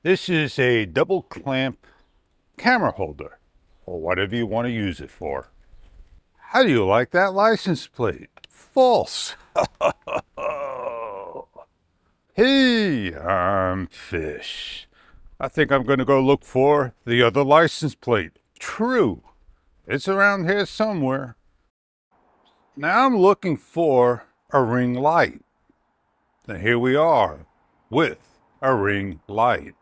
This is a double clamp camera holder, or whatever you want to use it for. How do you like that license plate? False. Hey, I'm Fish. I think I'm going to go look for the other license plate. True. It's around here somewhere. Now I'm looking for a ring light. Now here we are with a ring light.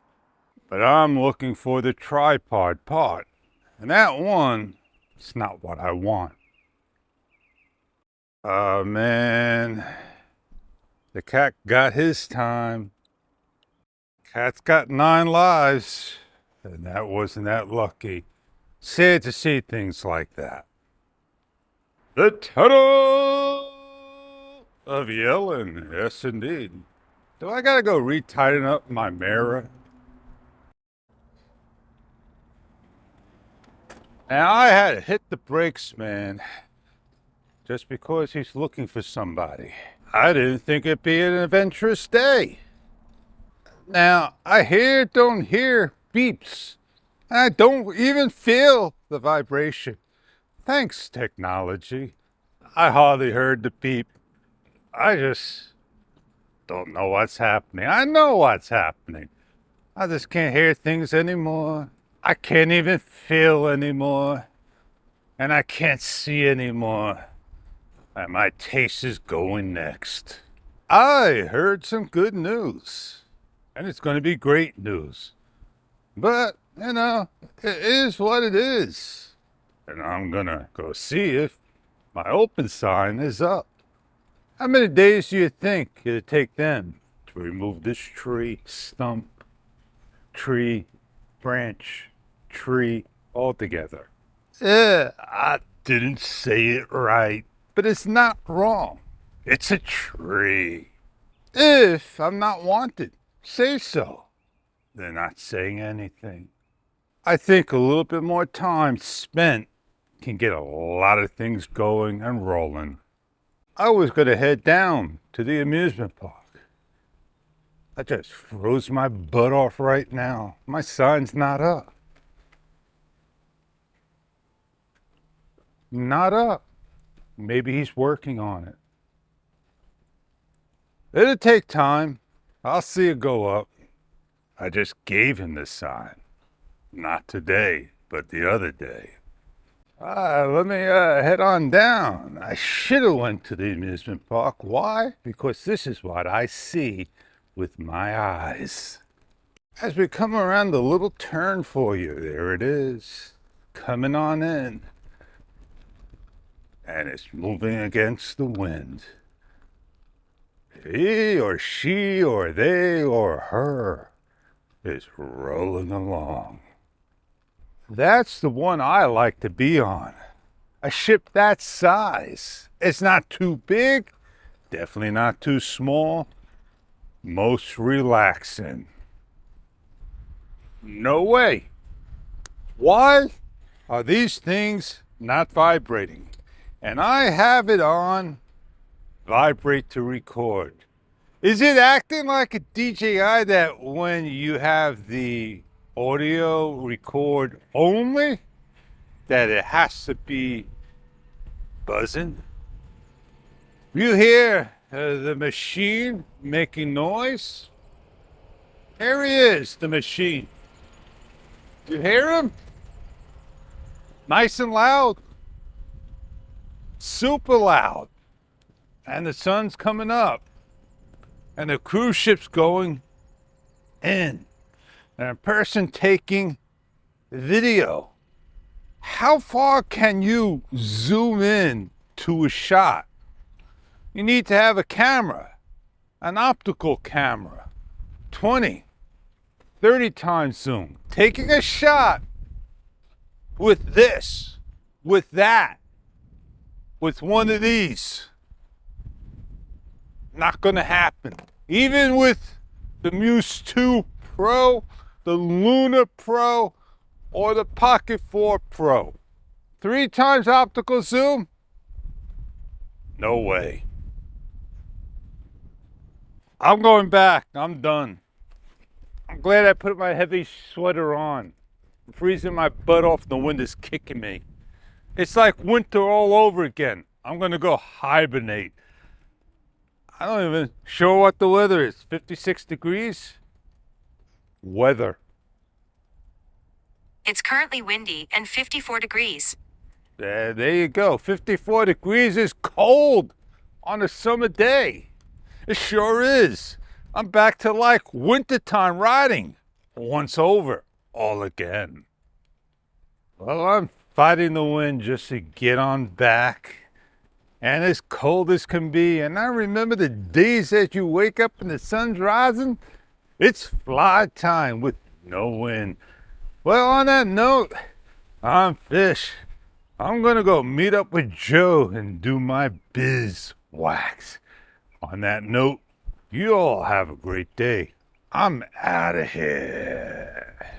But I'm looking for the tripod part. And that one, it's not what I want. Oh man, the cat got his time. Cat's got 9 lives, and that wasn't that lucky. Sad to see things like that. The tunnel of yelling, yes indeed. Do I gotta go retighten up my mirror? Now I had to hit the brakes, man, just because he's looking for somebody. I didn't think it'd be an adventurous day. Now, don't hear beeps. I don't even feel the vibration. Thanks, technology. I hardly heard the beep. I just don't know what's happening. I know what's happening. I just can't hear things anymore. I can't even feel anymore. And I can't see anymore. And my taste is going next. I heard some good news. And it's going to be great news. But, it is what it is. And I'm going to go see if my open sign is up. How many days do you think it'd take them to remove this tree, stump, tree, branch, tree, all together? I didn't say it right, but it's not wrong. It's a tree. If I'm not wanted, say so. They're not saying anything. I think a little bit more time spent can get a lot of things going and rolling. I was going to head down to the amusement park. I just froze my butt off right now. My sign's not up. Not up. Maybe he's working on it. It'll take time. I'll see it go up. I just gave him the sign. Not today, but the other day. Let me head on down. I should have went to the amusement park. Why? Because this is what I see with my eyes. As we come around the little turn for you, there it is, coming on in. And it's moving against the wind. He or she or they or her is rolling along. That's the one I like to be on. A ship that size. It's not too big, definitely not too small, most relaxing. No way. Why are these things not vibrating? And I have it on vibrate to record. Is it acting like a DJI that when you have the audio record only, that it has to be buzzing? You hear the machine making noise? Here he is, the machine. You hear him? Nice and loud. Super loud. And the sun's coming up. And the cruise ship's going in. And a person taking video. How far can you zoom in to a shot? You need to have a camera, an optical camera, 20, 30 times zoom. Taking a shot with this, with that, with one of these. Not gonna happen. Even with the Muse 2 Pro, the Luna Pro, or the Pocket 4 Pro. 3 times optical zoom? No way. I'm going back. I'm done. I'm glad I put my heavy sweater on. I'm freezing my butt off. The wind is kicking me. It's like winter all over again. I'm gonna go hibernate. I don't even sure what the weather is. 56 degrees? Weather. It's currently windy and 54 degrees. There you go. 54 degrees is cold on a summer day. It sure is. I'm back to like wintertime riding. Once over, all again. Well, I'm fighting the wind just to get on back. And as cold as can be. And I remember the days that you wake up and the sun's rising. It's fly time with no wind. Well, on that note, I'm Fish. I'm gonna go meet up with Joe and do my biz wax. On that note, you all have a great day. I'm out of here.